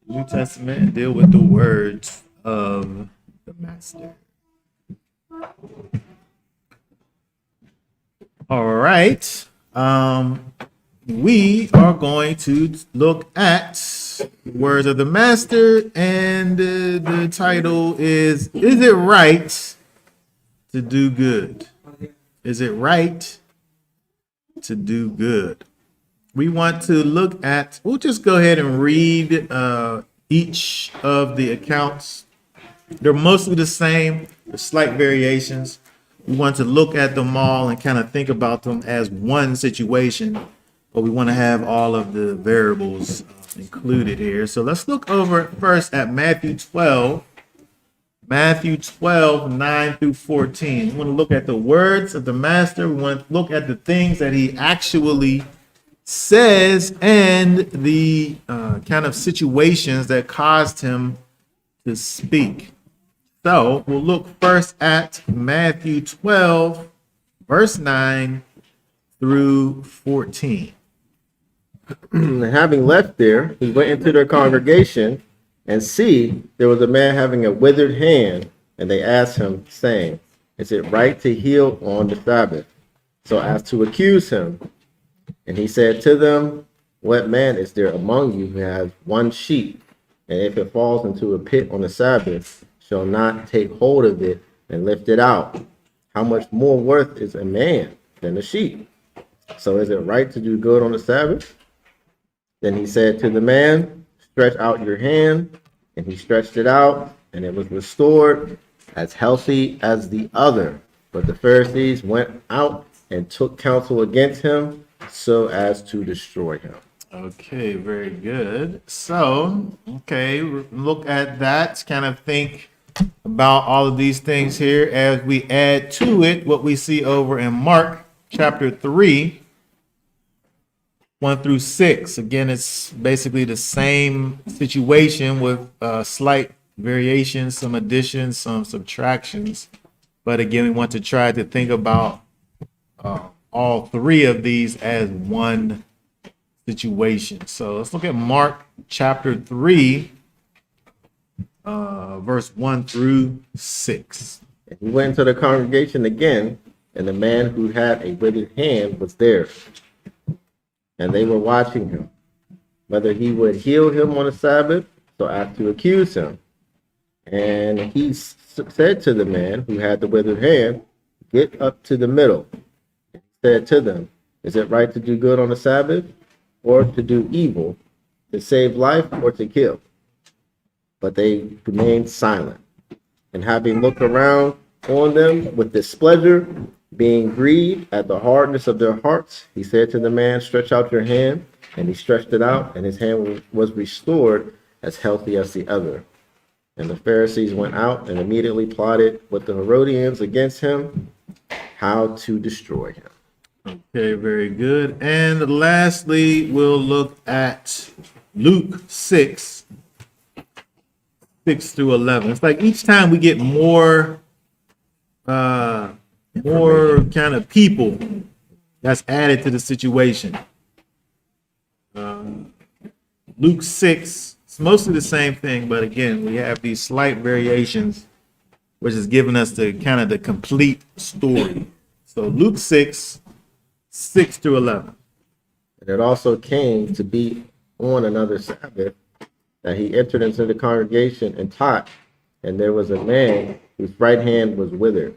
New Testament and deal with the words of the Master. All right. We are going to look at words of the Master, and the title is it right to do good? Is it right to do good? We want to look at, we'll just go ahead and read each of the accounts. They're mostly the same, there's slight variations. We want to look at them all and kind of think about them as one situation, but we want to have all of the variables included here. So let's look over first at Matthew 12, 9 through 14. We want to look at the words of the Master. We want to look at the things that he actually says and the kind of situations that caused him to speak. So we'll look first at Matthew 12, verse 9 through 14. Having left there, he went into their congregation, and see, there was a man having a withered hand, and they asked him, saying, Is it right to heal on the Sabbath? So as to accuse him. And he said to them, What man is there among you who has one sheep, and if it falls into a pit on the Sabbath, shall not take hold of it and lift it out? How much more worth is a man than a sheep? So is it right to do good on the Sabbath? Then he said to the man, Stretch out your hand. And he stretched it out, and it was restored as healthy as the other. But the Pharisees went out and took counsel against him so as to destroy him. Okay, very good. So, okay, look at that, kind of think about all of these things here as we add to it what we see over in Mark chapter 3, 1 through 6. Again, it's basically the same situation with slight variations, some additions, some subtractions. But again, we want to try to think about all three of these as one situation. So let's look at Mark chapter 3, verse 1 through 6. And he went into the congregation again, and the man who had a withered hand was there. And they were watching him, whether he would heal him on the Sabbath, so as to accuse him. And he said to the man who had the withered hand, Get up to the middle. He said to them, Is it right to do good on the Sabbath, or to do evil, to save life, or to kill? But they remained silent. And having looked around on them with displeasure, being grieved at the hardness of their hearts, he said to the man, Stretch out your hand. And he stretched it out, and his hand was restored as healthy as the other. And the Pharisees went out and immediately plotted with the Herodians against him, how to destroy him. Okay, very good. And lastly, we'll look at Luke 6, 6 through 11. It's like each time we get more kind of people that's added to the situation. Luke 6, it's mostly the same thing, but again, we have these slight variations, which is giving us the kind of the complete story. So Luke 6, 6 through 11. And it also came to be on another Sabbath that he entered into the congregation and taught, and there was a man whose right hand was withered.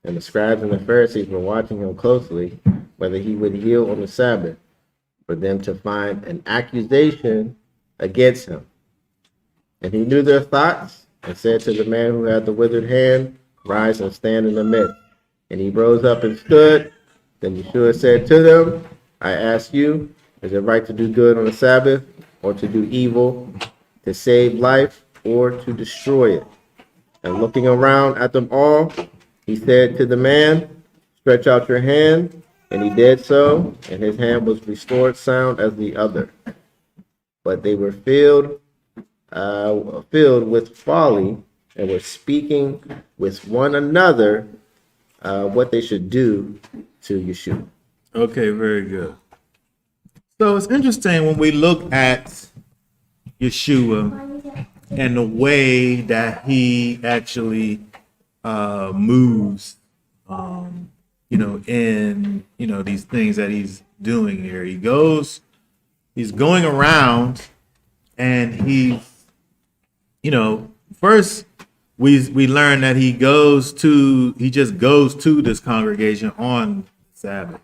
And the scribes and the Pharisees were watching him closely, whether he would heal on the Sabbath, for them to find an accusation against him. And he knew their thoughts, and said to the man who had the withered hand, Rise and stand in the midst. And he rose up and stood. Then Yeshua said to them, I ask you, is it right to do good on the Sabbath, or to do evil, to save life, or to destroy it? And looking around at them all, he said to the man, Stretch out your hand. And he did so, and his hand was restored sound as the other. But they were filled with folly, and were speaking with one another what they should do to Yeshua. Okay, very good. So it's interesting when we look at Yeshua and the way that he actually moves, in these things that he's doing here. He's going around, and first we learn that he just goes to this congregation on Sabbath.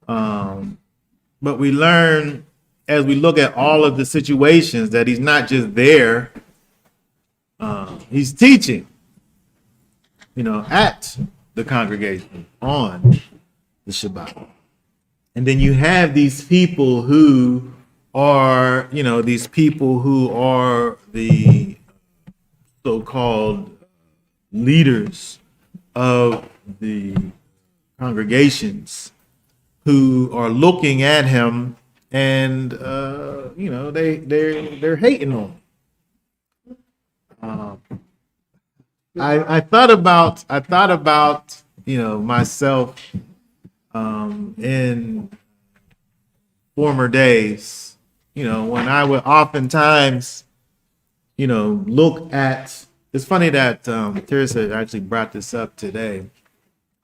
But we learn as we look at all of the situations that he's not just there, he's teaching, at the congregation on the Shabbat. And then you have these people who are, the so-called leaders of the congregations, who are looking at him, and they're hating on him. I thought about myself in former days, when I would oftentimes look at. It's funny that Teresa actually brought this up today.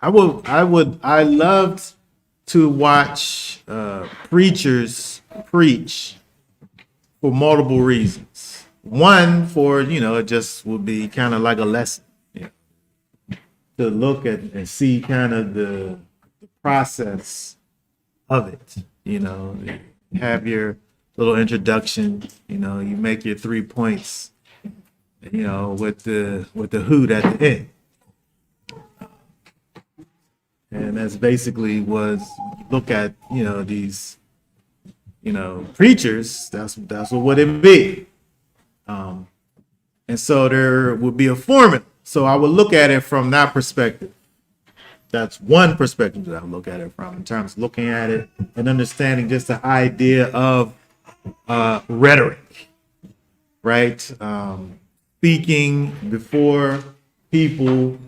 I loved to watch preachers preach for multiple reasons. One, for it just would be kind of like a lesson, to look at and see kind of the process of it. You have your little introduction. You make your 3 points. With the hoot at the end. And that's basically look at, these, preachers, that's what would it be. And so there would be a formula. So I would look at it from that perspective. That's one perspective that I look at it from, in terms of looking at it and understanding just the idea of rhetoric, right? Speaking before people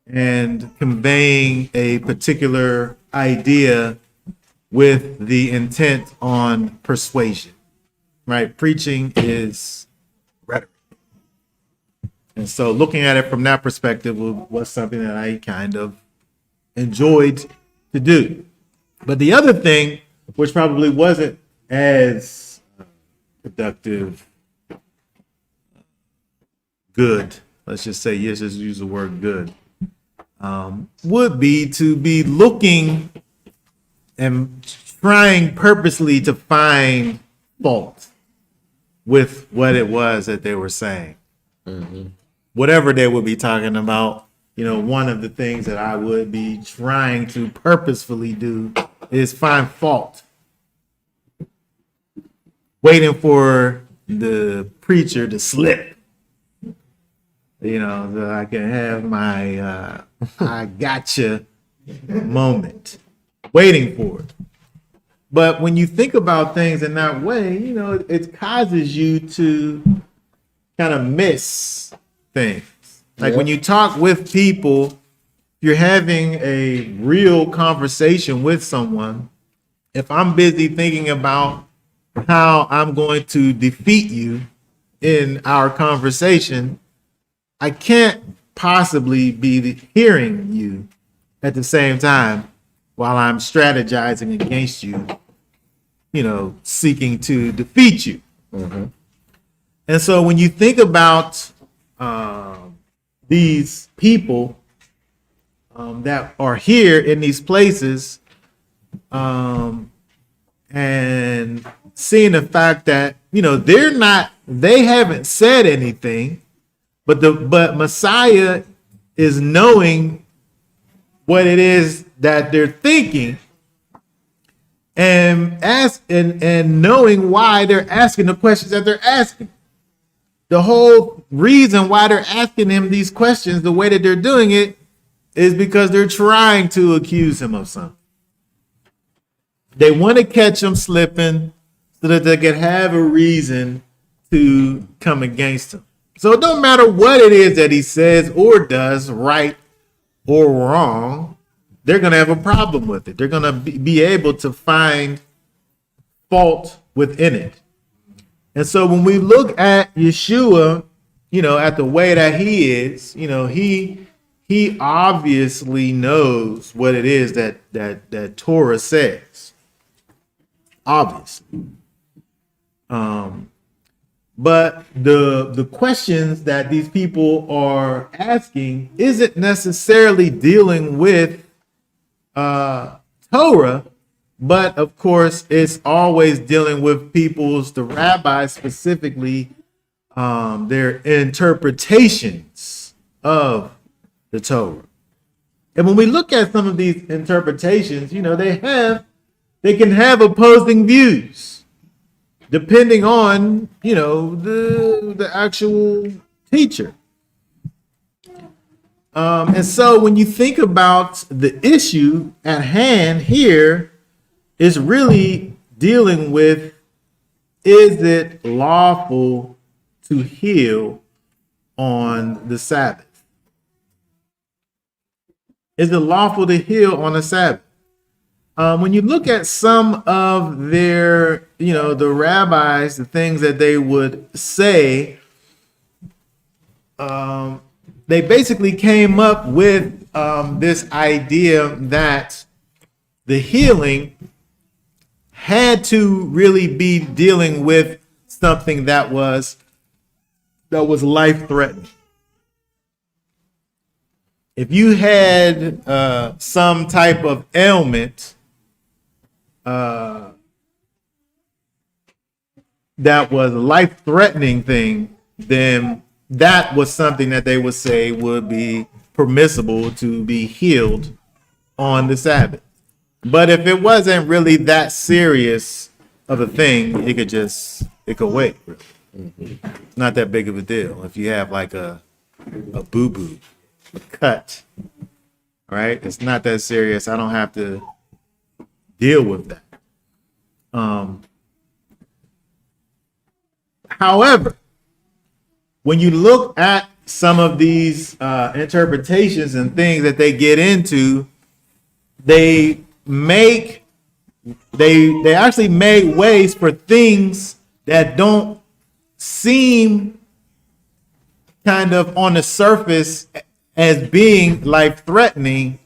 and conveying a particular idea with the intent on persuasion, right? Preaching is rhetoric. And so looking at it from that perspective was something that I kind of enjoyed to do. But the other thing, which probably wasn't as productive, good, let's just say, yes, just use the word good, would be to be looking and trying purposely to find fault with what it was that they were saying. Mm-hmm. Whatever they would be talking about, one of the things that I would be trying to purposefully do is find fault. Waiting for the preacher to slip. So I can have my I gotcha moment, waiting for it. But when you think about things in that way, it causes you to kind of miss things. Like when you talk with people, you're having a real conversation with someone. If I'm busy thinking about how I'm going to defeat you in our conversation, I can't possibly be hearing you at the same time while I'm strategizing against you, seeking to defeat you. Mm-hmm. And so when you think about these people that are here in these places, and seeing the fact that, they haven't said anything, but Messiah is knowing what it is that they're thinking, and knowing why they're asking the questions that they're asking. The whole reason why they're asking him these questions the way that they're doing it is because they're trying to accuse him of something. They want to catch him slipping so that they can have a reason to come against him. So it don't matter what it is that he says or does, right or wrong, they're going to have a problem with it. They're going to be able to find fault within it. And so when we look at Yeshua, at the way that he is, he obviously knows what it is that Torah says. Obviously. But the questions that these people are asking isn't necessarily dealing with Torah, but of course it's always dealing with the rabbis specifically, their interpretations of the Torah. And when we look at some of these interpretations, they can have opposing views depending on, the actual teacher. And so when you think about the issue at hand here, is really dealing with, is it lawful to heal on the Sabbath? Is it lawful to heal on the Sabbath? When you look at some of their, the rabbis, the things that they would say, they basically came up with this idea that the healing had to really be dealing with something that was life-threatening. If you had some type of ailment that was a life-threatening thing, then that was something that they would say would be permissible to be healed on the Sabbath. But if it wasn't really that serious of a thing, it could wait. Really. It's not that big of a deal. If you have like a boo-boo, a cut, right? It's not that serious. I don't have to deal with that. However, when you look at some of these interpretations and things that they get into, they actually make ways for things that don't seem kind of on the surface as being life-threatening.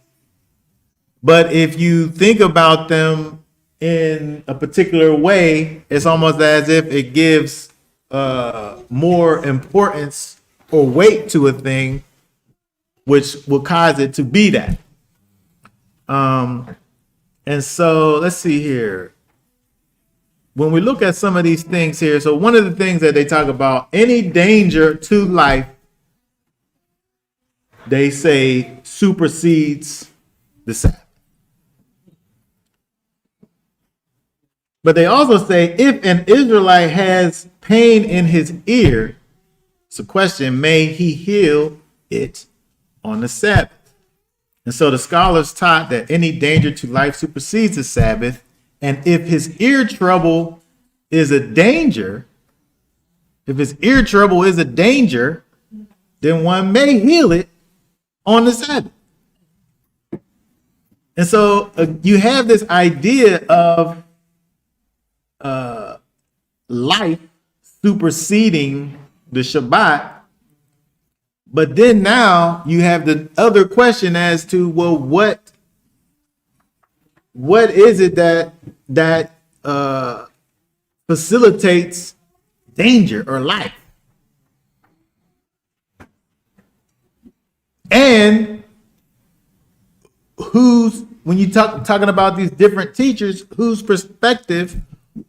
But if you think about them in a particular way, it's almost as if it gives more importance or weight to a thing, which will cause it to be that. And so let's see here. When we look at some of these things here, so one of the things that they talk about, any danger to life, they say supersedes the Sabbath. But they also say if an Israelite has pain in his ear, it's a question, may he heal it on the Sabbath? And so the scholars taught that any danger to life supersedes the Sabbath. And if his ear trouble is a danger, then one may heal it on the Sabbath. And so you have this idea of life superseding the Shabbat. But then now you have the other question as to, well, what is it that facilitates danger or life? And when you talking about these different teachers, whose perspective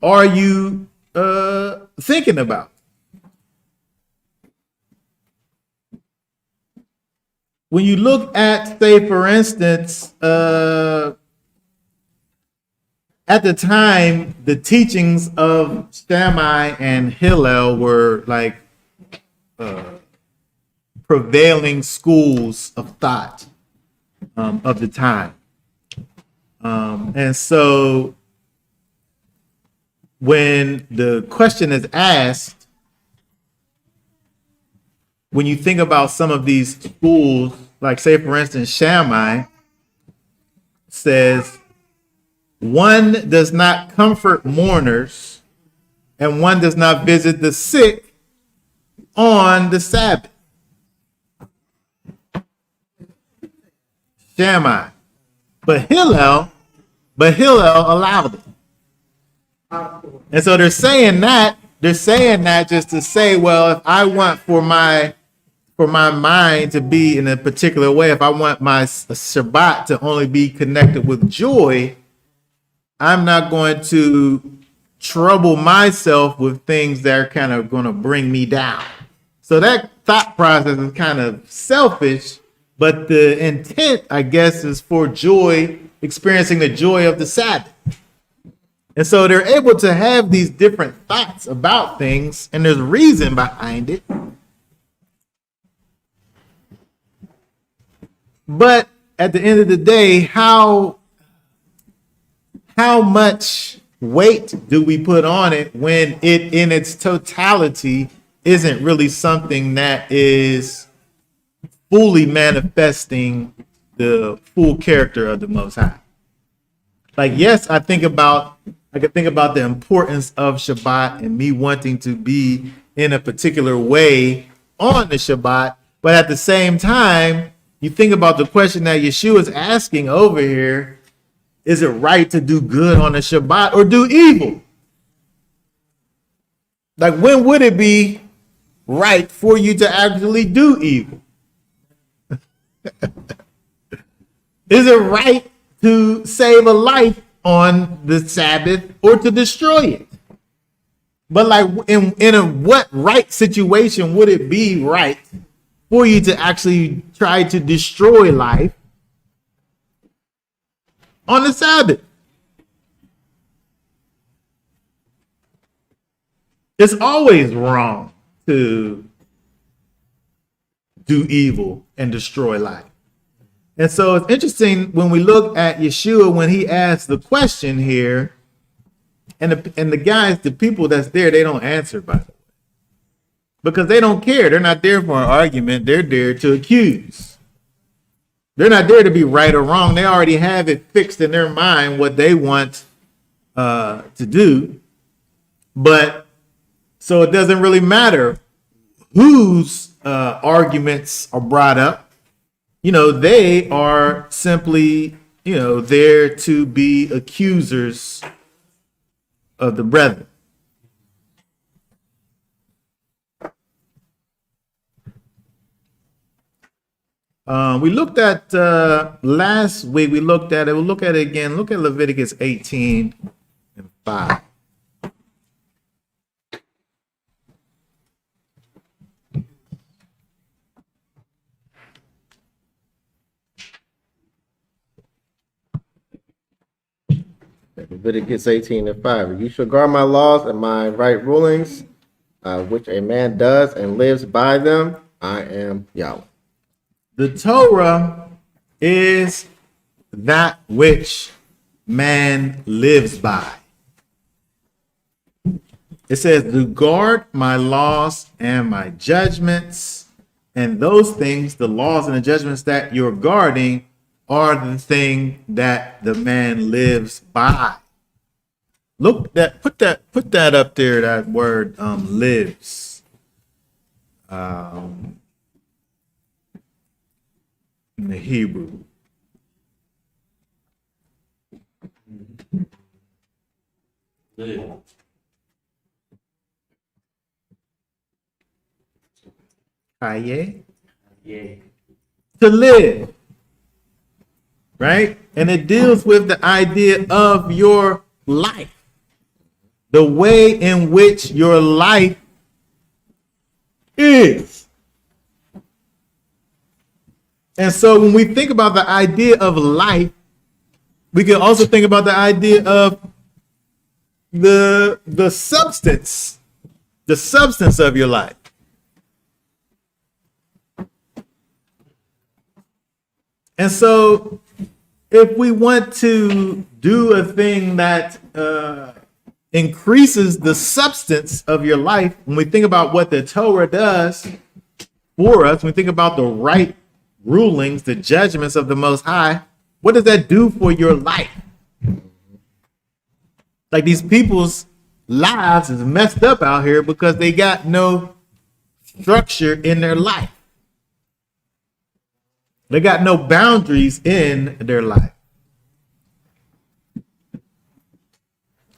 are you thinking about? When you look at, say, for instance, at the time, the teachings of Shammai and Hillel were like prevailing schools of thought of the time. And so when the question is asked, when you think about some of these schools, like say, for instance, Shammai says, one does not comfort mourners and one does not visit the sick on the Sabbath. Shammai. But Hillel allowed it. And so they're saying that just to say, well, if I want for my mind to be in a particular way, if I want my Shabbat to only be connected with joy, I'm not going to trouble myself with things that are kind of going to bring me down. So that thought process is kind of selfish, but the intent, I guess, is for joy, experiencing the joy of the Sabbath. And so they're able to have these different thoughts about things, and there's reason behind it. But at the end of the day, how much weight do we put on it when it in its totality isn't really something that is fully manifesting the full character of the Most High? Like, yes, I could think about the importance of Shabbat and me wanting to be in a particular way on the Shabbat, but at the same time, you think about the question that Yeshua is asking over here: is it right to do good on the Shabbat or do evil? Like, when would it be right for you to actually do evil? Is it right to save a life on the Sabbath or to destroy it? But like, in what right situation would it be right for you to actually try to destroy life on the Sabbath? It's always wrong to do evil and destroy life. And so it's interesting when we look at Yeshua, when he asks the question here, and the guys, the people that's there, they don't answer, by the way, because they don't care. They're not there for an argument. They're there to accuse. They're not there to be right or wrong. They already have it fixed in their mind what they want to do. But so it doesn't really matter whose arguments are brought up. They are simply, there to be accusers of the brethren. We looked at last week. We looked at it. We'll look at it again. Look at Leviticus 18:5. Leviticus 18:5. You shall guard my laws and my right rulings, which a man does and lives by them. I am Yahweh. The Torah is that which man lives by. It says to guard my laws and my judgments, and those things, the laws and the judgments that you're guarding, are the thing that the man lives by. Look, put that up there, that word lives. In the Hebrew. Live. Kaye? Yeah. To live. Right? And it deals with the idea of your life. The way in which your life is. And so when we think about the idea of life, we can also think about the idea of the substance of your life. And so if we want to do a thing that increases the substance of your life, when we think about what the Torah does for us, when we think about the right rulings, the judgments of the Most High, what does that do for your life? Like these people's lives is messed up out here because they got no structure in their life. They got no boundaries in their life.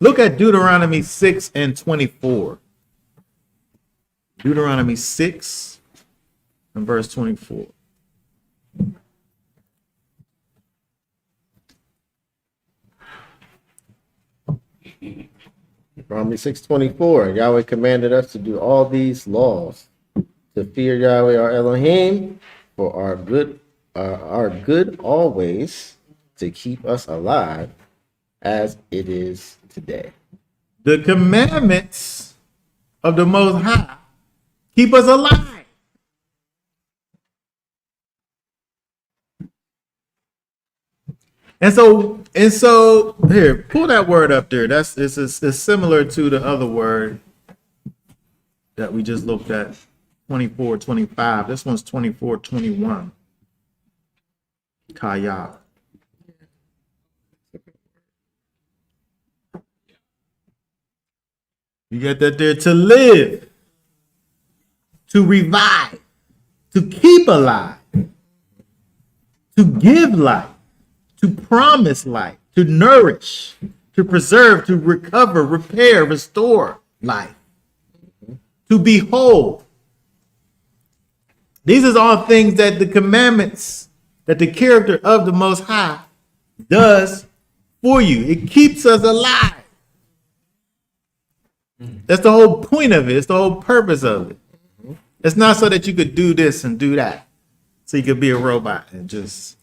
Look at Deuteronomy 6 and 24. Deuteronomy 6 and verse 24. Deuteronomy 6:24. Yahweh commanded us to do all these laws, to fear Yahweh our Elohim for our good always, to keep us alive as it is today. The commandments of the Most High keep us alive. And so here, pull that word up there. It's similar to the other word that we just looked at, 24, 25. This one's 24, 21. Kaya. You get that there? To live, to revive, to keep alive, to give life, to promise life, to nourish, to preserve, to recover, repair, restore life, to be whole. These are all things that the commandments, that the character of the Most High does for you. It keeps us alive. That's the whole point of it. It's the whole purpose of it. It's not so that you could do this and do that, so you could be a robot and just.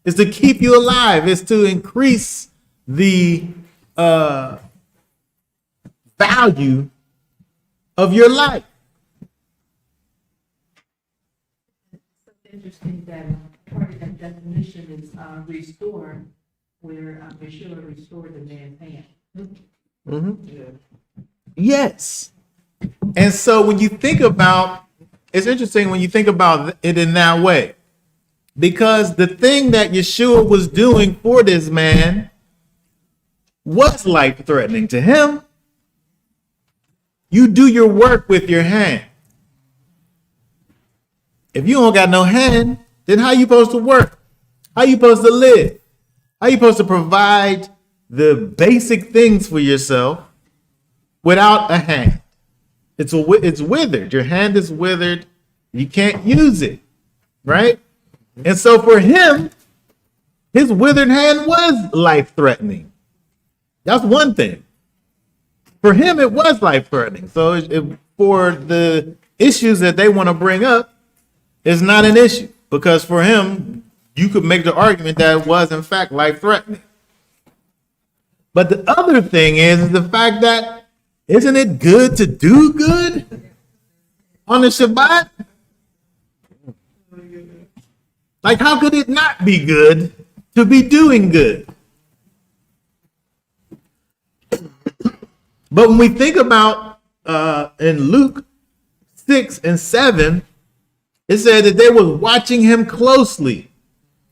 It's to keep you alive. It's to increase the value of your life. It's interesting that part of that definition is restore, where Yeshua restored the man's hand. Yes. And so when you think about, it's interesting when you think about it in that way. Because the thing that Yeshua was doing for this man was life-threatening to him. You do your work with your hand. If you don't got no hand, then how you supposed to work? How you supposed to live? How you supposed to provide the basic things for yourself without a hand? It's withered. Your hand is withered. You can't use it, right? And so for him, his withered hand was life-threatening. That's one thing. For him, it was life-threatening. So for the issues that they want to bring up, it's not an issue. Because for him, you could make the argument that it was, in fact, life-threatening. But the other thing is the fact that, isn't it good to do good on the Shabbat? Like, how could it not be good to be doing good? But when we think about in Luke 6 and 7, it said that they was watching him closely.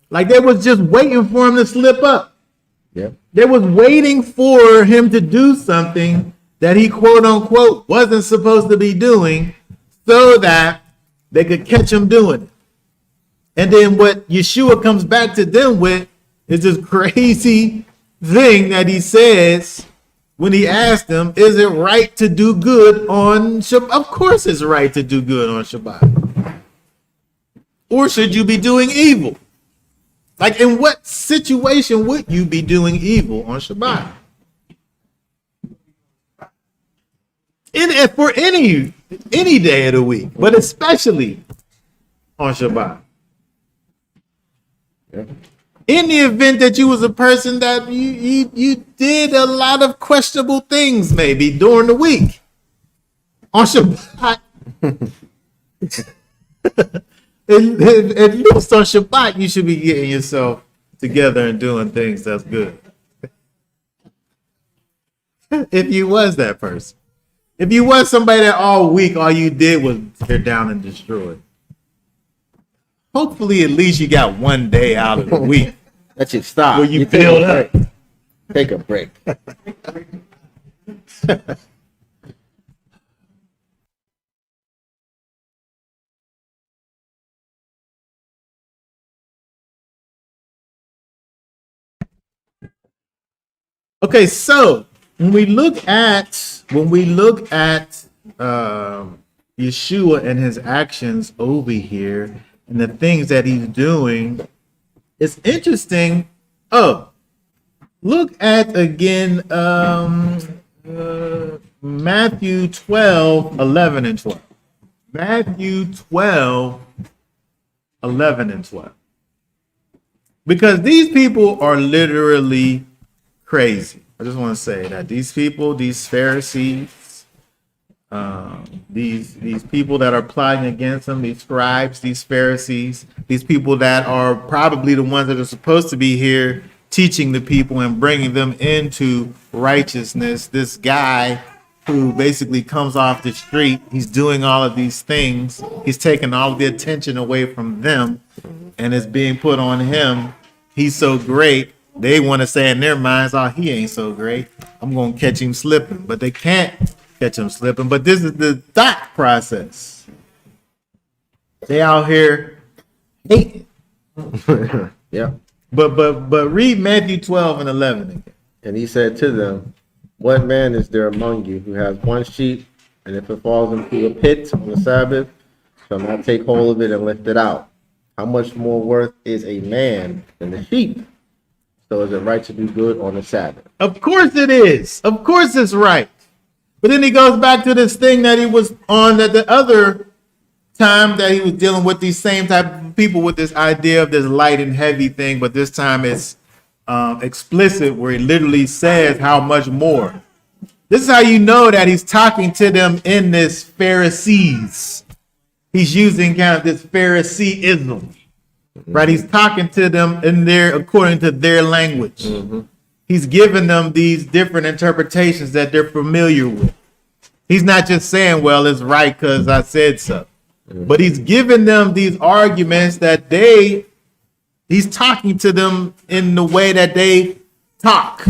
Like they was just waiting for him to slip up. Yeah. They was waiting for him to do something that he, quote unquote, wasn't supposed to be doing so that they could catch him doing it. And then what Yeshua comes back to them with is this crazy thing that he says when he asked them, is it right to do good on Shabbat? Of course it's right to do good on Shabbat. Or should you be doing evil? Like, in what situation would you be doing evil on Shabbat? For any day of the week, but especially on Shabbat. Yeah. In the event that you was a person that you did a lot of questionable things maybe during the week, on Shabbat, at least on Shabbat, you should be getting yourself together and doing things that's good. If you was that person. If you was somebody that all week, all you did was tear down and destroy. Hopefully, at least you got one day out of the week Let you stop. where you take build a up. break. Take a break. Okay, so when we look at Yeshua and his actions over here and the things that he's doing, it's interesting. Oh, look at again Matthew 12, 11 and 12. Matthew 12, 11 and 12. Because these people are literally crazy. I just want to say that these people, these Pharisees, these people that are plotting against them, these scribes, these Pharisees, these people that are probably the ones that are supposed to be here teaching the people and bringing them into righteousness. This guy who basically comes off the street, he's doing all of these things. He's taking all of the attention away from them, and it's being put on him. He's so great. They want to say in their minds, oh, he ain't so great. I'm going to catch him slipping. But they can't catch him slipping. But this is the thought process. They out here hating. Yeah. But read Matthew 12 and 11 again. And he said to them, what man is there among you who has one sheep, and if it falls into a pit on the Sabbath, shall not take hold of it and lift it out? How much more worth is a man than the sheep? So is it right to do good on the Sabbath? Of course it is. Of course it's right. But then he goes back to this thing that he was on at the other time that he was dealing with these same type of people with this idea of this light and heavy thing. But this time it's explicit where he literally says how much more. This is how you know that he's talking to them in this Pharisees. He's using kind of this Phariseeism, right? He's talking to them in their, according to their language. He's giving them these different interpretations that they're familiar with. He's not just saying, well, it's right because I said so. But he's giving them these arguments that he's talking to them in the way that they talk.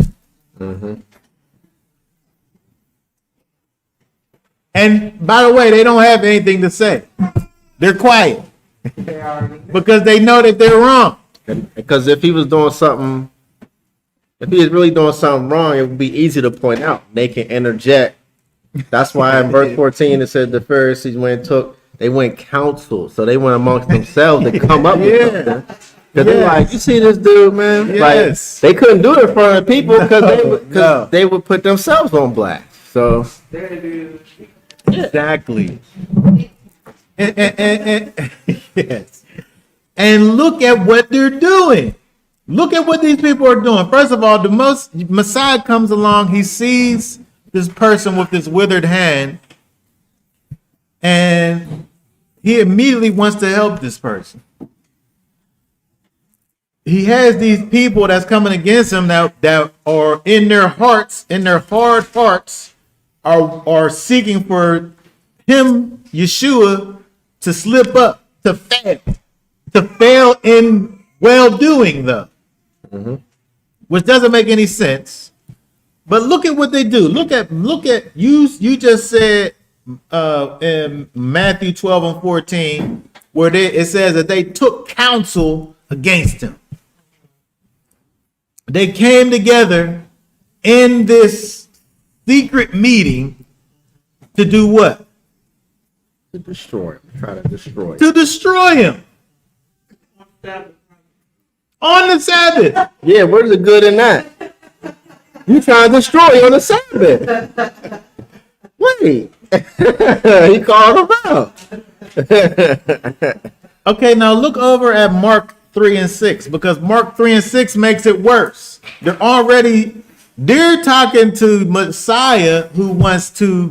And by the way, they don't have anything to say. They're quiet because they know that they're wrong. Because if he was doing something, if he was really doing something wrong, it would be easy to point out. They can interject. That's why in verse 14 it said the Pharisees they went counsel. So they went amongst themselves to come up with something. Because they're like, you see this dude, man? Yes. Like, they couldn't do it in front of people because they would put themselves on blast. So Exactly. And yes. And look at what they're doing. Look at what these people are doing. First of all, the Messiah comes along. He sees this person with this withered hand, and he immediately wants to help this person. He has these people that's coming against him that are in their hearts, in their hard hearts, are seeking for him, Yeshua, to slip up, to fail in well-doing, though, which doesn't make any sense. But look at what they do. Look at you. You just said in Matthew 12 and 14, where it says that they took counsel against him. They came together in this secret meeting to do what? to destroy him, try to destroy him. To destroy him on the Sabbath. Yeah, where's the good in that? You trying to destroy on the Sabbath. Wait. He called him out. Okay, now look over at Mark 3 and 6, because Mark 3 and 6 makes it worse. They're talking to Messiah, who wants to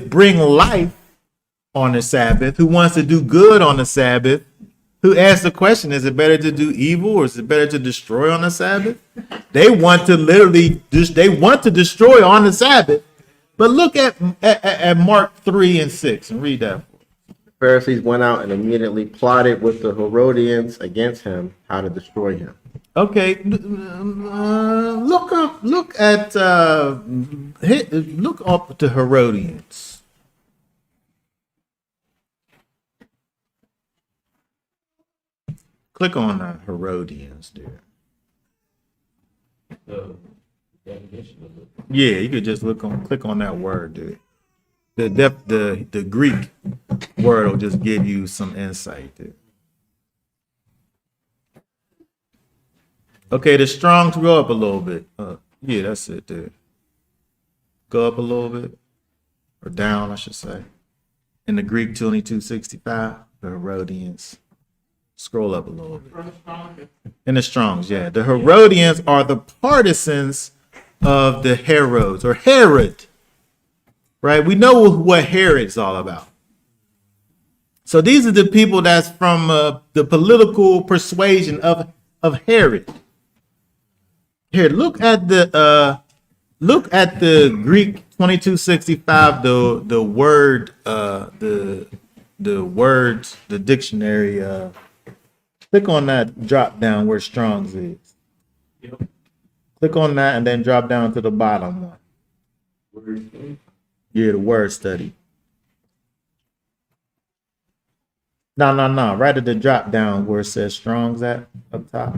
bring life on the Sabbath, who wants to do good on the Sabbath, who asks the question, is it better to do evil or is it better to destroy on the Sabbath? They want to destroy on the Sabbath. But look at Mark 3 and 6 and read that. The Pharisees went out and immediately plotted with the Herodians against him how to destroy him. Okay, look up to Herodians. Click on Herodians, dude. definition of it. Yeah, you could just click on that word, dude. The Greek word will just give you some insight, dude. Okay, the Strongs go up a little bit. Yeah, that's it, dude. Go up a little bit, or down, I should say. In the Greek 2265, the Herodians. Scroll up a little bit. In the Strongs, yeah. The Herodians are the partisans of the Herods, or Herod. Right? We know what Herod's all about. So these are the people that's from the political persuasion of Herod. Here, look at the Greek 2265, the word, the words, the dictionary. Click on that drop down where Strong's is. Yep. Click on that and then drop down to the bottom one. Word. Yeah, the word study. No. Right at the drop down where it says Strong's at up top.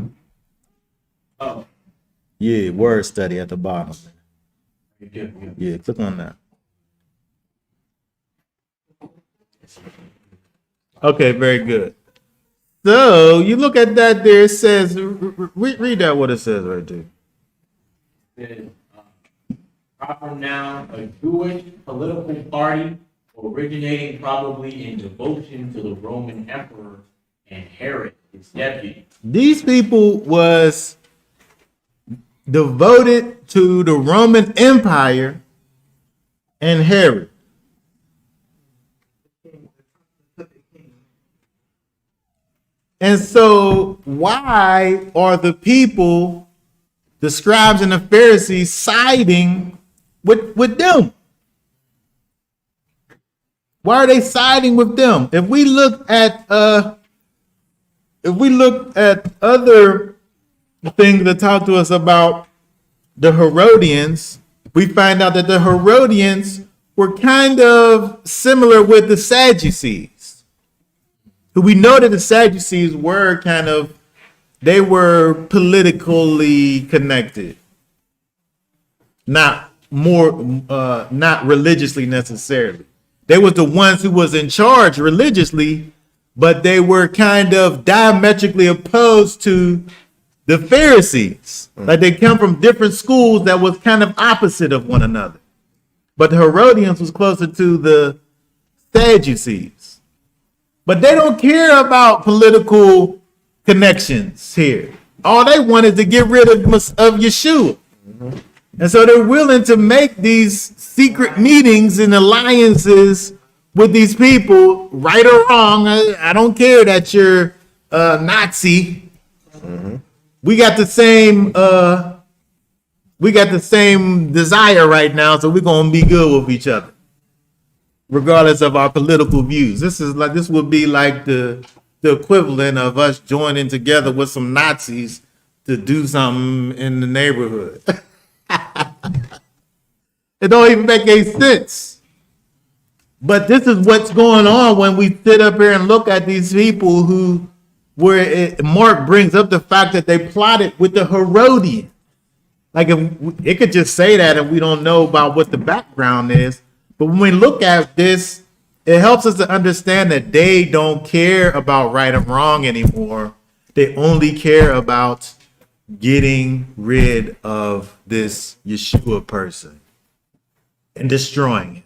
Oh, Yeah, word study at the bottom. you do. Yeah, click on that. Okay, very good. So you look at that there, it says, read that what it says right there. Says, proper noun, a Jewish political party originating probably in devotion to the Roman emperor and Herod, his deputy. These people was devoted to the Roman Empire and Herod. And so why are the people, the scribes and the Pharisees, siding with them? Why are they siding with them? If we look at other things that talk to us about the Herodians, we find out that the Herodians were kind of similar with the Sadducees. We know that the Sadducees were they were politically connected, not religiously necessarily. They was the ones who was in charge religiously, but they were kind of diametrically opposed to the Pharisees. Like they come from different schools that was kind of opposite of one another. But the Herodians was closer to the Sadducees. But they don't care about political connections here. All they want is to get rid of Yeshua. Mm-hmm. And so they're willing to make these secret meetings and alliances with these people, right or wrong. I don't care that you're Nazi. Mm-hmm. We got the same desire right now, so we're gonna be good with each other, regardless of our political views. This would be like the equivalent of us joining together with some Nazis to do something in the neighborhood. It don't even make any sense. But this is what's going on when we sit up here and look at these people Mark brings up the fact that they plotted with the Herodians. Like if it could just say that and we don't know about what the background is. But when we look at this, it helps us to understand that they don't care about right and wrong anymore. They only care about getting rid of this Yeshua person and destroying him.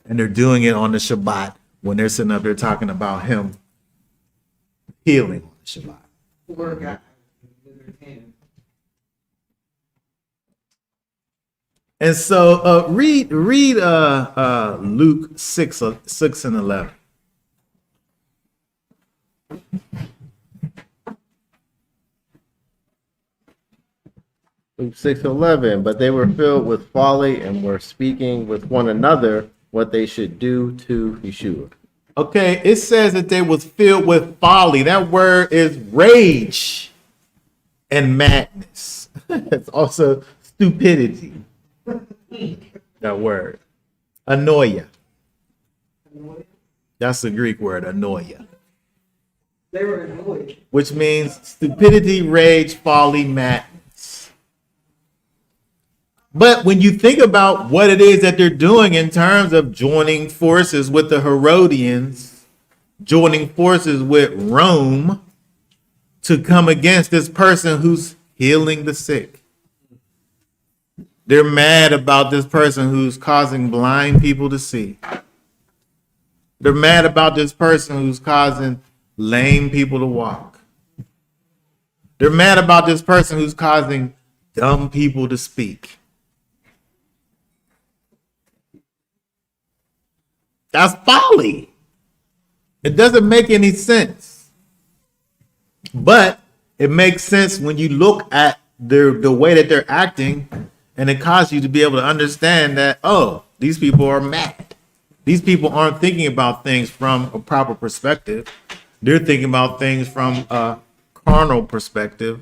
And they're doing it on the Shabbat when they're sitting up there talking about him healing on the Shabbat. Poor guy. And so read Luke 6 and 11. Luke 6:11, but they were filled with folly and were speaking with one another what they should do to Yeshua. Okay, it says that they was filled with folly. That word is rage and madness. It's also stupidity. That word. Annoia. That's the Greek word, annoia. They were annoyed. Which means stupidity, rage, folly, madness. But when you think about what it is that they're doing in terms of joining forces with the Herodians, joining forces with Rome to come against this person who's healing the sick. They're mad about this person who's causing blind people to see. They're mad about this person who's causing lame people to walk. They're mad about this person who's causing dumb people to speak. That's folly. It doesn't make any sense. But it makes sense when you look at the way that they're acting, and it causes you to be able to understand that, oh, these people are mad. These people aren't thinking about things from a proper perspective. They're thinking about things from a carnal perspective.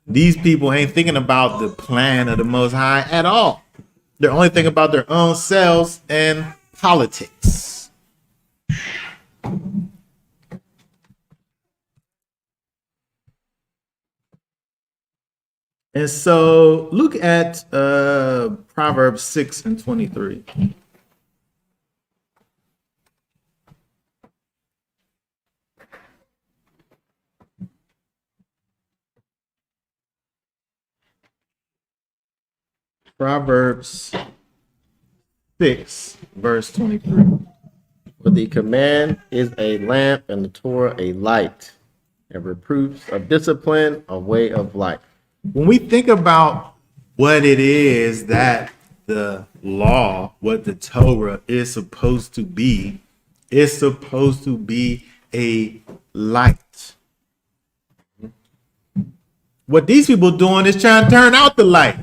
These people ain't thinking about the plan of the Most High at all. They're only thinking about their own selves and politics. And so look at Proverbs 6 and 23. Proverbs 6, verse 23. For the command is a lamp, and the Torah a light, and reproofs of discipline a way of life. When we think about what it is that the law, what the Torah is supposed to be, it's supposed to be a light. What these people doing is trying to turn out the light.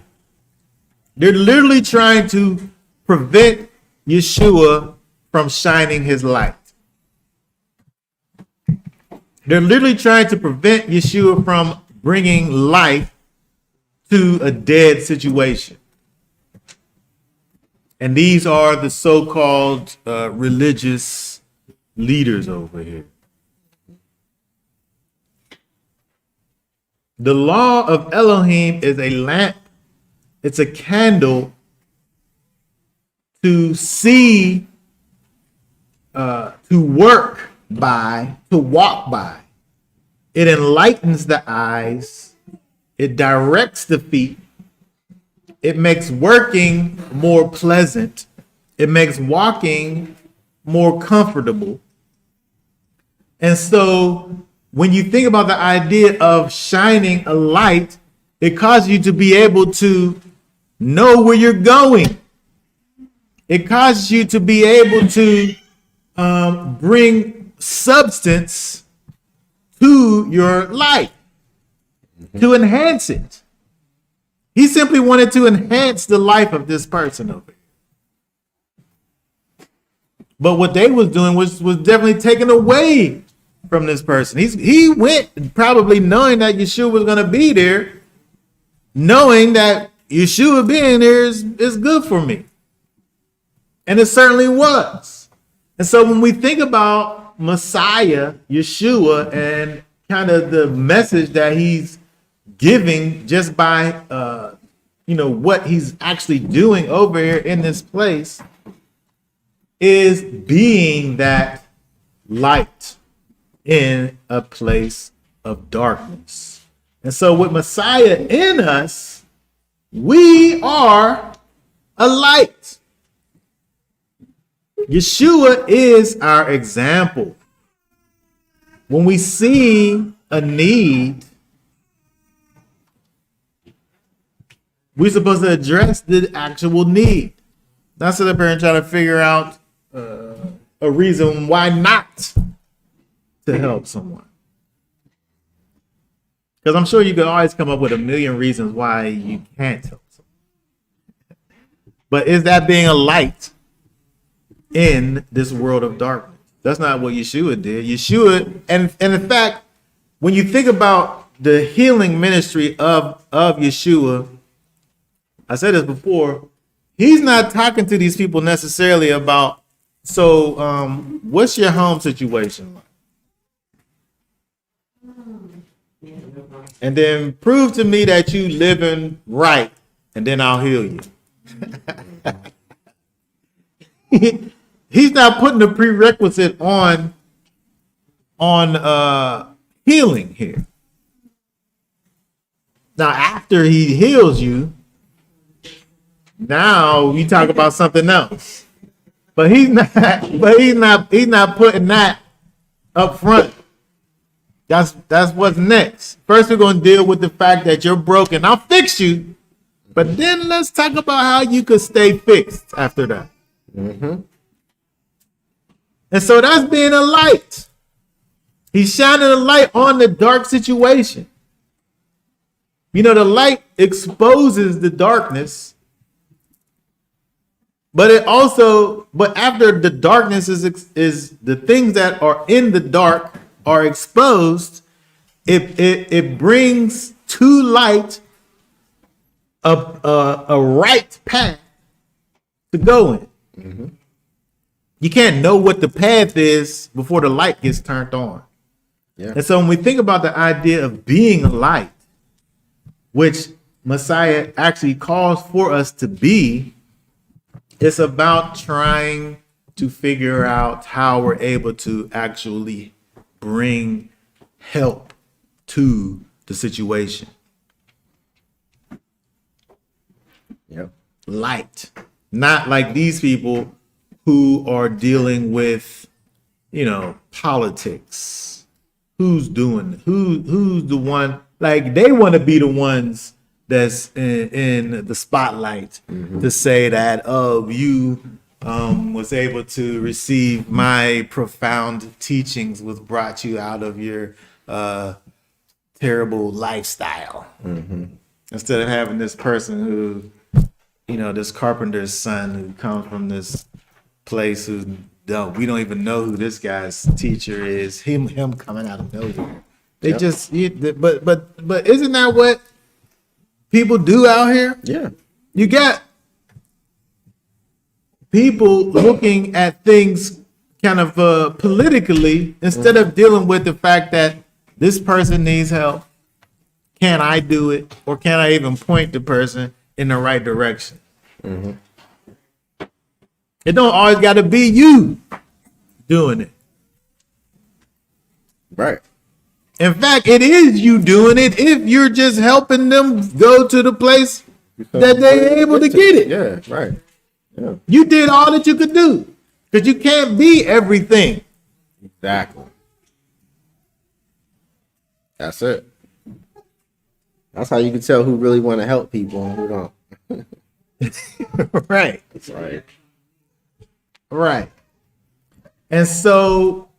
They're literally trying to prevent Yeshua from shining his light. They're literally trying to prevent Yeshua from bringing life to a dead situation. And these are the so-called religious leaders over here. The law of Elohim is a lamp. It's a candle to see, to work by, to walk by. It enlightens the eyes. It directs the feet. It makes working more pleasant. It makes walking more comfortable. And so when you think about the idea of shining a light, it causes you to be able to know where you're going. It causes you to be able to bring substance to your life, to enhance it. He simply wanted to enhance the life of this person over here. But what they was doing was definitely taken away from this person. He went probably knowing that Yeshua was going to be there, knowing that Yeshua being there is good for me. And it certainly was. And so when we think about Messiah, Yeshua, and kind of the message that he's giving just by, what he's actually doing over here in this place, is being that light in a place of darkness. And so with Messiah in us, we are a light. Yeshua is our example. When we see a need, we're supposed to address the actual need. Not sit up here and try to figure out a reason why not to help someone. Because I'm sure you could always come up with a million reasons why you can't help someone. But is that being a light in this world of darkness? That's not what Yeshua did. Yeshua, and in fact, when you think about the healing ministry of Yeshua, I said this before, he's not talking to these people necessarily about, what's your home situation like? And then prove to me that you living right, and then I'll heal you. He's not putting the prerequisite on healing here. Now, after he heals you, now you talk about something else. But he's not. But he's not putting that up front. That's what's next. First, we're gonna deal with the fact that you're broken. I'll fix you, but then let's talk about how you could stay fixed after that. Mm-hmm. And so that's being a light. He's shining a light on the dark situation. You know, the light exposes the darkness, but it also, but after the darkness is the things that are in the dark are exposed, it brings to light a right path to go in. Mm-hmm. You can't know what the path is before the light gets turned on. Yeah. And so when we think about the idea of being a light, which Messiah actually calls for us to be, it's about trying to figure out how we're able to actually bring help to the situation. Yep. Light, not like these people who are dealing with, politics. Who's the one, like they want to be the ones that's in the spotlight to say that, oh, you was able to receive my profound teachings, which brought you out of your terrible lifestyle. Instead of having this person who, this carpenter's son who comes from this place who we don't even know who this guy's teacher is. Him coming out of nowhere. They Yep. but isn't that what people do out here? Yeah. You got people looking at things kind of politically instead of dealing with the fact that this person needs help. Can I do it? Or can I even point the person in the right direction? It don't always got to be you doing it. Right. In fact, it is you doing it if you're just helping them go to the place that they're able to get it. Yeah. Right. Yeah. You did all that you could do because you can't be everything. Exactly. That's it. That's how you can tell who really want to help people and who don't. Right. That's right. Right. And so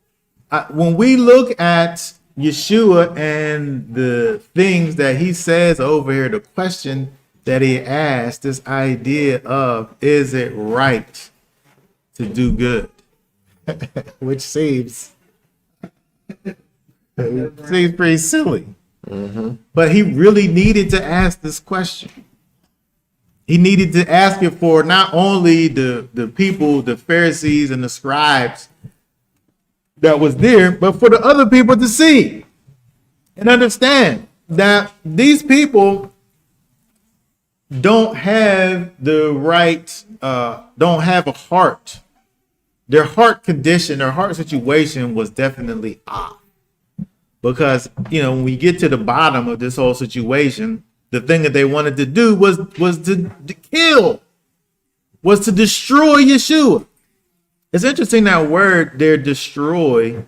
when we look at Yeshua and the things that he says over here, the question that he asked, this idea of, is it right to do good? Which seems pretty silly. But he really needed to ask this question. He needed to ask it for not only the people, the Pharisees and the scribes that was there, but for the other people to see and understand that these people don't have the right, don't have a heart. Their heart condition, their heart situation was definitely off. Because, when we get to the bottom of this whole situation, the thing that they wanted to do was to kill, was to destroy Yeshua. It's interesting that word there, destroy.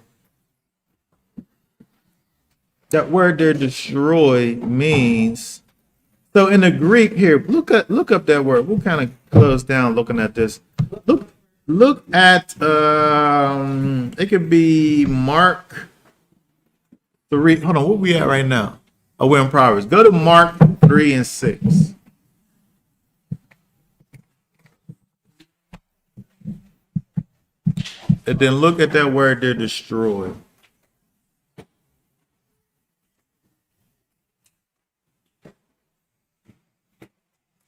That word there, destroy, means. So in the Greek here, look up that word. We'll kind of close down looking at this. Look at it could be Mark 3. Hold on, what we at right now? Oh, we're in Proverbs. Go to Mark 3 and 6. And then look at that word there, destroy.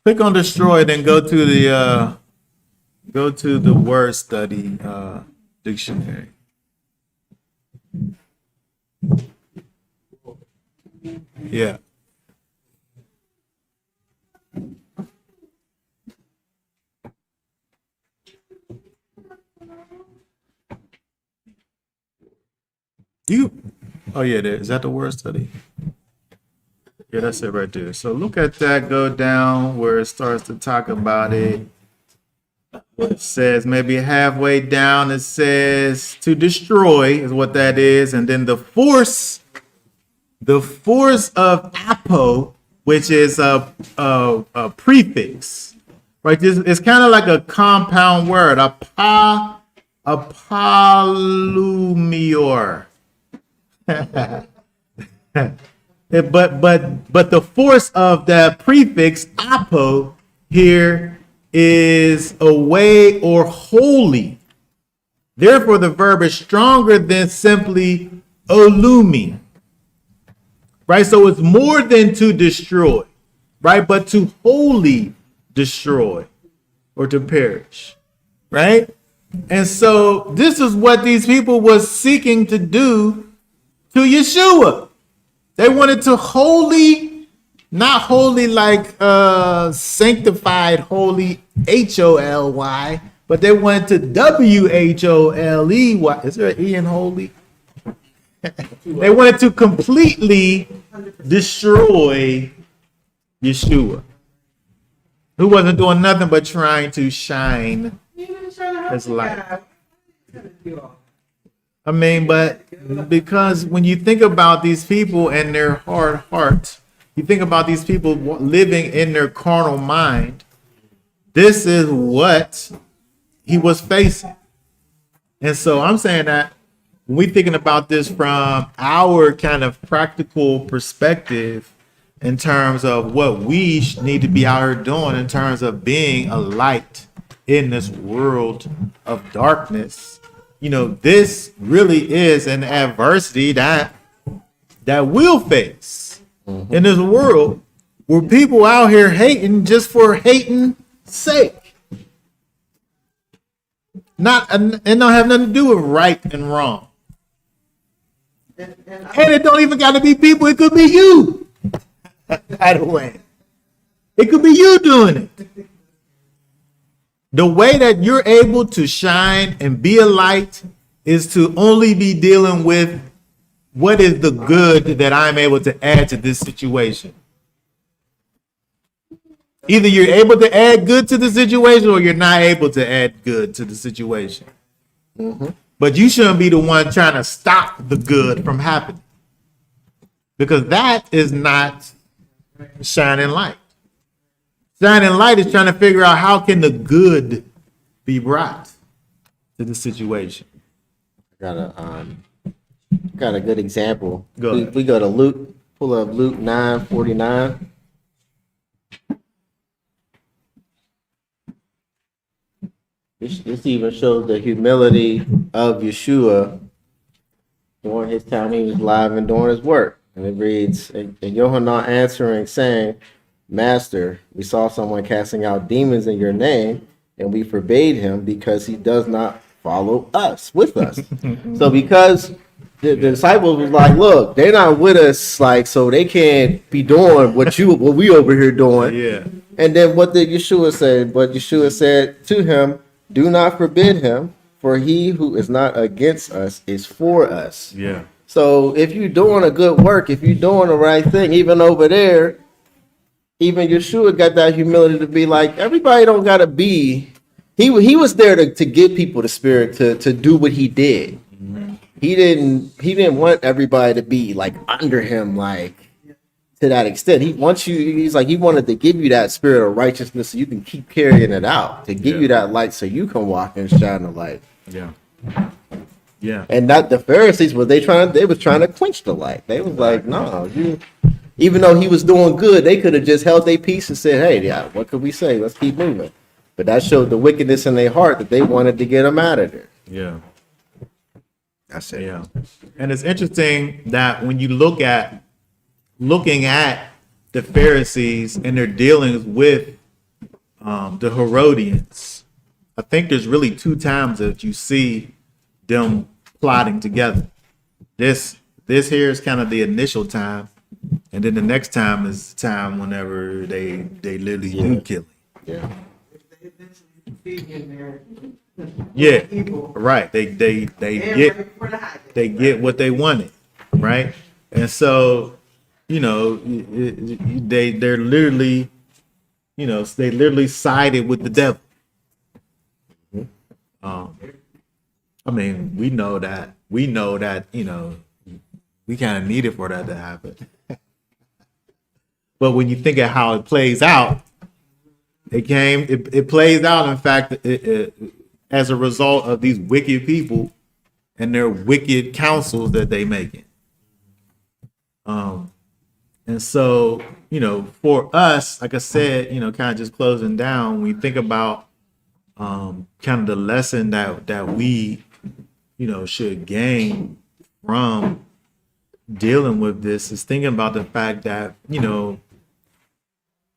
Click on destroy, then go to the word study dictionary. Yeah. Oh yeah, is that the word study? Yeah, that's it right there. So look at that, go down where it starts to talk about it. It says maybe halfway down, it says to destroy is what that is. And then the force of apo, which is a prefix, right? This it's kind of like a compound word, apolumior. But the force of the prefix apo here is away or wholly. Therefore, the verb is stronger than simply olumi. Right? So it's more than to destroy, right? But to wholly destroy or to perish. Right? And so this is what these people was seeking to do to Yeshua. They wanted to wholly, not holy like sanctified holy, Holy, but they wanted to Wholey. Is there an E in holy? They wanted to completely destroy Yeshua, who wasn't doing nothing but trying to shine his light. I mean, but because when you think about these people and their hard heart, you think about these people living in their carnal mind, this is what he was facing. And so I'm saying that when we're thinking about this from our kind of practical perspective, in terms of what we need to be out here doing, in terms of being a light in this world of darkness, you know, this really is an adversity that we'll face in this world where people out here hating just for hating sake. And don't have nothing to do with right and wrong. And it don't even got to be people. It could be you. By the way, it could be you doing it. The way that you're able to shine and be a light is to only be dealing with what is the good that I'm able to add to this situation. Either you're able to add good to the situation or you're not able to add good to the situation. But you shouldn't be the one trying to stop the good from happening, because that is not shining light. Shining light is trying to figure out how can the good be brought to the situation. Got a good example. Go ahead. We go to Luke, pull up Luke 9:49. This even shows the humility of Yeshua during his time he was alive and doing his work. And it reads, and Yohanan answering, saying, Master, we saw someone casting out demons in your name, and we forbade him because he does not follow us, with us. So because the disciples was like, look, they're not with us, like, so they can't be doing what we over here doing. Yeah. And then what did Yeshua say? But Yeshua said to him, do not forbid him, for he who is not against us is for us. Yeah. So if you're doing a good work, if you're doing the right thing, even over there, even Yeshua got that humility to be like, everybody don't gotta be. He was there to give people the spirit to do what he did. He didn't want everybody to be like under him, like to that extent. He wants you. He's like, he wanted to give you that spirit of righteousness so you can keep carrying it out, to give you that light so you can walk and shine the light. Yeah. Yeah. And not the Pharisees, they was trying to quench the light. They was like, no, even though he was doing good, they could have just held their peace and said, hey, yeah, what could we say? Let's keep moving. But that showed the wickedness in their heart that they wanted to get him out of there. Yeah. That's it. Yeah. And it's interesting that when you looking at the Pharisees and their dealings with the Herodians, I think there's really two times that you see them plotting together. This here is kind of the initial time, and then the next time is the time whenever they literally do kill him. Yeah. They eventually feed him there. Yeah, Evil. right. They And get right for the high. they get what they wanted, right? And so, you know, they're literally, you know, they literally sided with the devil. I mean, we know that, you know, we kind of needed for that to happen. But when you think of how it plays out, it plays out, in fact, as a result of these wicked people and their wicked counsels that they making. And so, you know, for us, like I said, you know, kind of just closing down, when we think about kind of the lesson that we, you know, should gain from dealing with this, is thinking about the fact that, you know,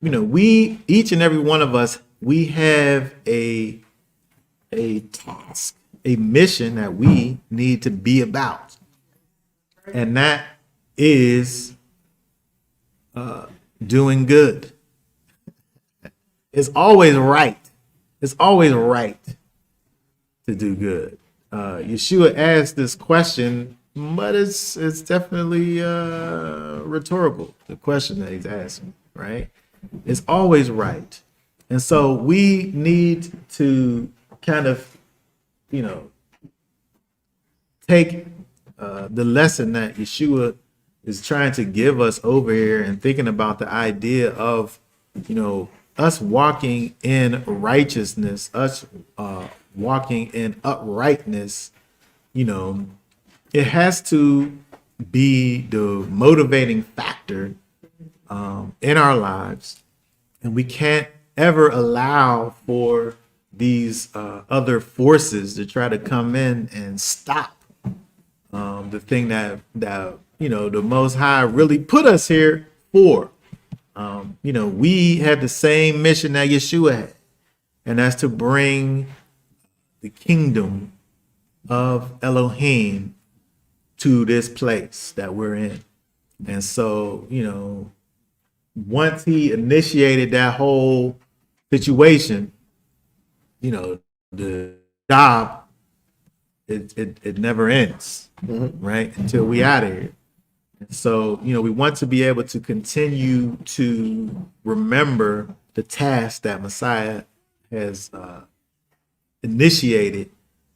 we, each and every one of us, we have a task, a mission that we need to be about. And that is doing good. It's always right. It's always right to do good. Yeshua asked this question, but it's definitely rhetorical, the question that he's asking, right? It's always right. And so we need to kind of, you know, take the lesson that Yeshua is trying to give us over here, and thinking about the idea of, you know, us walking in righteousness, us walking in uprightness. You know, it has to be the motivating factor in our lives, and we can't ever allow for these other forces to try to come in and stop the thing that you know, the Most High really put us here for. You know, we have the same mission that Yeshua had, and that's to bring the kingdom of Elohim to this place that we're in. And so, you know, once he initiated that whole situation, you know, the job, it never ends, right? Until we out of here. And so, you know, we want to be able to continue to remember the task that Messiah has initiated,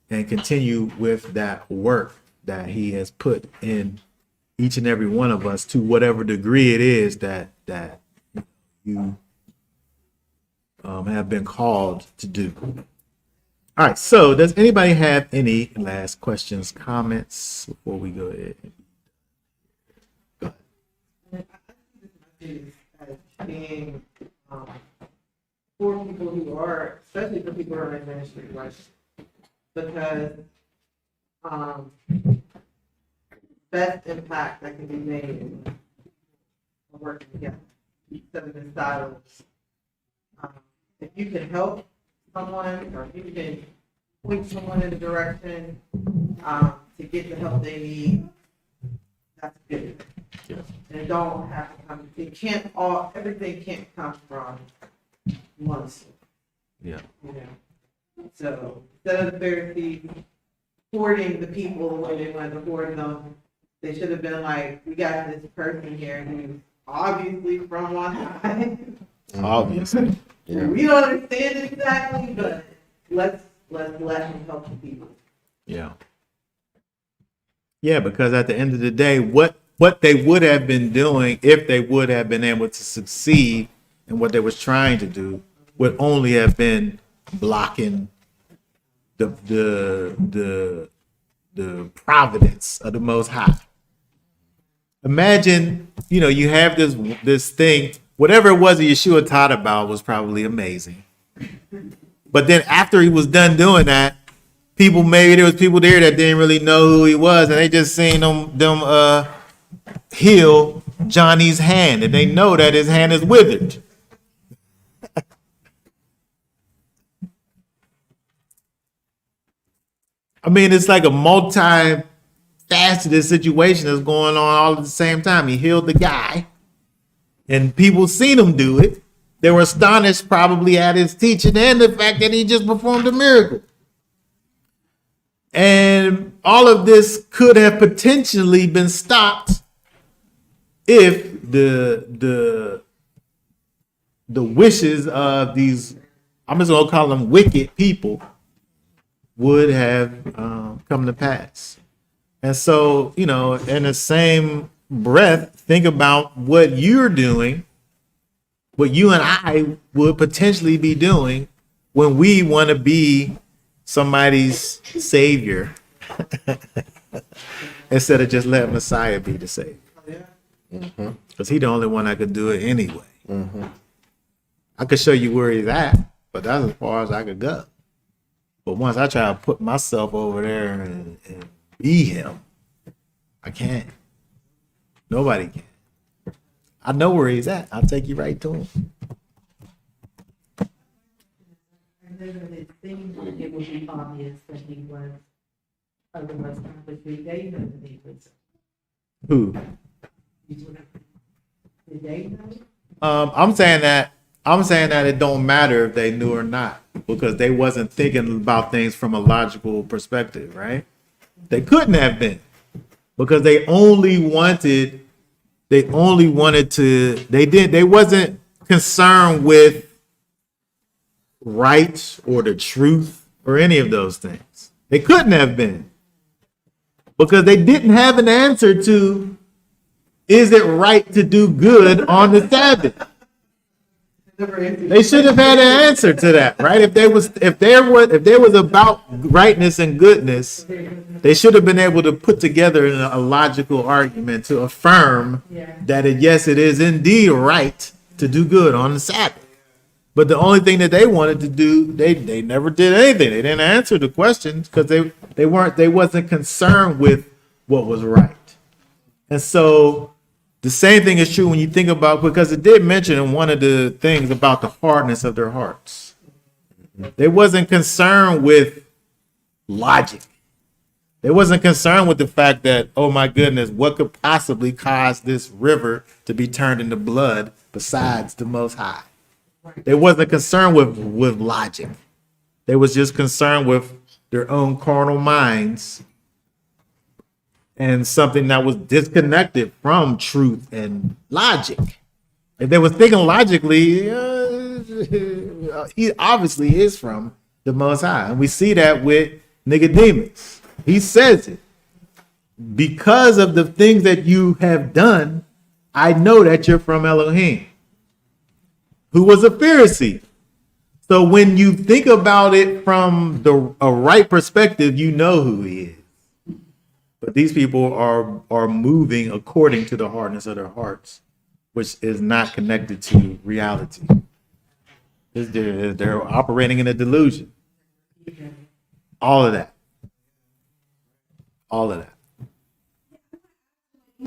and continue with that work that he has put in each and every one of us, to whatever degree it is that you have been called to do. All right, so does anybody have any last questions, comments before we go ahead? Is as being for people who are, especially for people who are in ministry, right? Because best impact that can be made is working together, instead of in silos. If you can help someone, or if you can point someone in the direction to get the help they need, that's good. And it don't have to come, everything can't come from one source. Yeah. You know? So instead of the Pharisees hoarding the people the way they wanted to hoard them, they should have been like, we got this person here who's obviously from one side. Obviously. Yeah. We don't understand it exactly, but let's let him help the people. Yeah. Yeah, because at the end of the day, what they would have been doing, if they would have been able to succeed in what they was trying to do, would only have been blocking the providence of the Most High. Imagine, you know, you have this thing, whatever it was that Yeshua taught about was probably amazing. But then after he was done doing that, maybe there was people there that didn't really know who he was, and they just seen them heal Johnny's hand, and they know that his hand is withered. I mean, it's like a multi-faceted situation that's going on all at the same time. He healed the guy, and people seen him do it. They were astonished probably at his teaching and the fact that he just performed a miracle. And all of this could have potentially been stopped if the wishes of these, I'm just gonna call them wicked people, would have come to pass. And so, you know, in the same breath, think about what you're doing, what you and I would potentially be doing when we want to be somebody's savior instead of just letting Messiah be the savior. Because he's the only one that could do it anyway. I could show you where he's at, but that's as far as I could go. But once I try to put myself over there and be him, I can't. Nobody can. I know where he's at. I'll take you right to him. I know that it seemed like it would be obvious that he was of the Most High, but did they know that he was? Who? Did they know? I'm saying that it don't matter if they knew or not, because they wasn't thinking about things from a logical perspective, right? They couldn't have been, because they wasn't concerned with right or the truth or any of those things. They couldn't have been, because they didn't have an answer to, is it right to do good on the Sabbath? They should have had an answer to that, right? If there was about rightness and goodness, they should have been able to put together a logical argument to affirm that yes, it is indeed right to do good on the Sabbath. But the only thing that they wanted to do, they never did anything. They didn't answer the questions because they wasn't concerned with what was right. And so the same thing is true when you think about, because it did mention in one of the things about the hardness of their hearts. They wasn't concerned with logic. They wasn't concerned with the fact that, oh my goodness, what could possibly cause this river to be turned into blood besides the Most High? They wasn't concerned with logic. They was just concerned with their own carnal minds and something that was disconnected from truth and logic. If they was thinking logically, he obviously is from the Most High. And we see that with Nicodemus. He says it. Because of the things that you have done, I know that you're from Elohim, who was a Pharisee. So when you think about it from a right perspective, you know who he is. But these people are moving according to the hardness of their hearts, which is not connected to reality. They're operating in a delusion. All of that. All of that.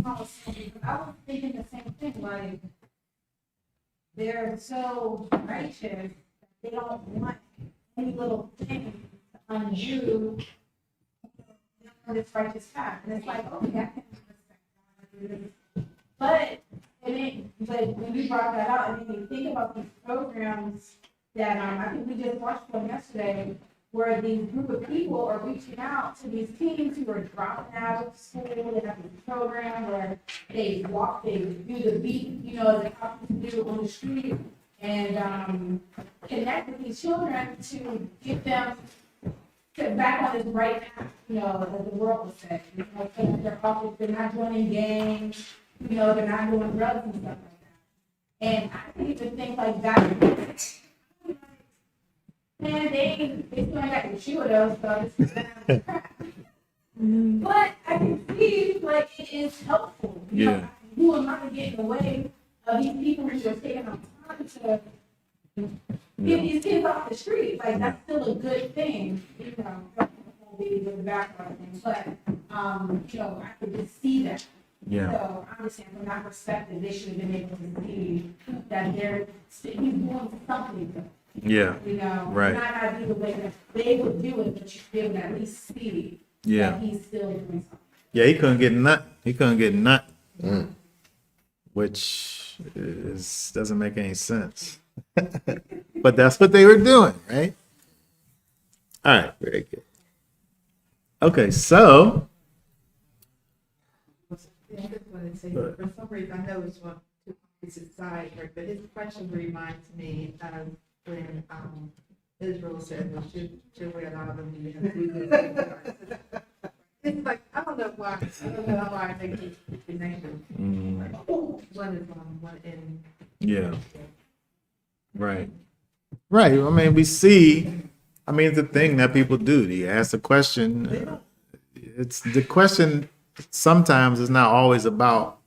I was thinking the same thing, like, they're so righteous, they don't want any little thing to undo this righteous path. And it's like, okay, I can respect that. But when you brought that out, and then you think about these programs that I think we just watched one yesterday, where these group of people are reaching out to these teens who are dropping out of school. They have this program where they do the beat, they have to do on the street, and connect with these children to get them back on this right path, that the world was saying. They're not joining gangs, they're not doing drugs and stuff like that. And I think even things like that, man, they still ain't got the shoe though, so it's crap. But I can see, like, it is helpful. Yeah. Who am I to get in the way of these people who are taking our time to get these kids off the street? Like, that's still a good thing, with the background thing. But, I could just see that. Yeah. So I understand from that perspective, they should have been able to see that he's doing something. Yeah. Right. It might not be the way that they would do it, but you should be able to at least see that he's still doing something. Yeah, he couldn't get nothing. Which doesn't make any sense. But that's what they were doing, right? All right, very good. Okay, so Yeah, I just wanted to say, for some reason, I know it's on two opposite sides, right, but his question reminds me of when, Israel said, well, should we allow them to have it's like, I don't know why, I don't know why I make this nation. One is on one end. yeah, right, right. I mean, we see. I mean, it's a thing that people do. You ask a question. It's the question. Sometimes is not always about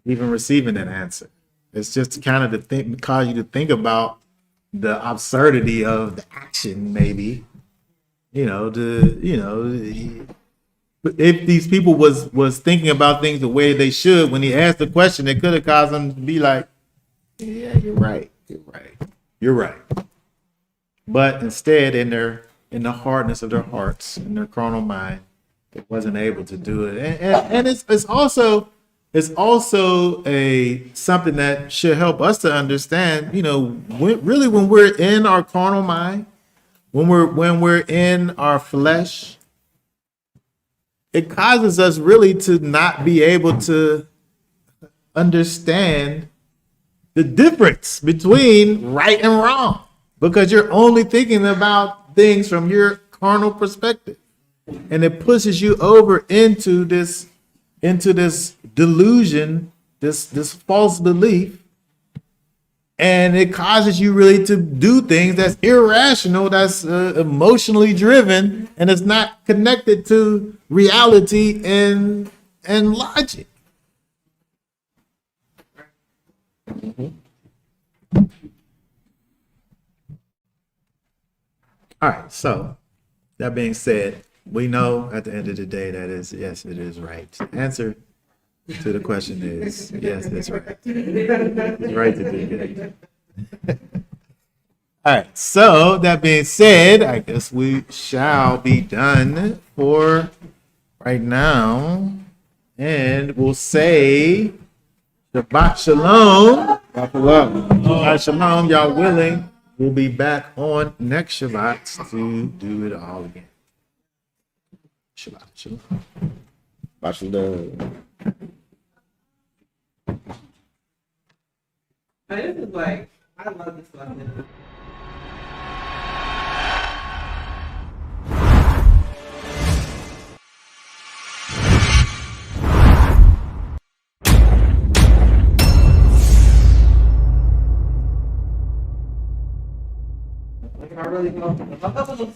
even receiving an answer. It's just kind of to think, cause you to think about the absurdity of the action, maybe. If these people was thinking about things the way they should when he asked the question, it could have caused them to be like, yeah, you're right, you're right. But instead, in the hardness of their hearts, in their carnal mind, they wasn't able to do it. And it's also a something that should help us to understand, when we're in our carnal mind, when we're in our flesh, it causes us really to not be able to understand the difference between right and wrong, because you're only thinking about things from your carnal perspective. And it pushes you over into this delusion, this false belief, and it causes you really to do things that's irrational, that's emotionally driven, and it's not connected to reality and logic. All right, so that being said, we know at the end of the day that is, yes, it is right. The answer to the question is, yes, it's right. It's right to do good. All right, so that being said, I guess we shall be done for right now. And we'll say Shabbat Shalom. Shabbat Shalom, y'all willing. We'll be back on next Shabbat to do it all again. Shabbat Shalom. Bachelor. This is like, I love this lesson. I really love it. I love it.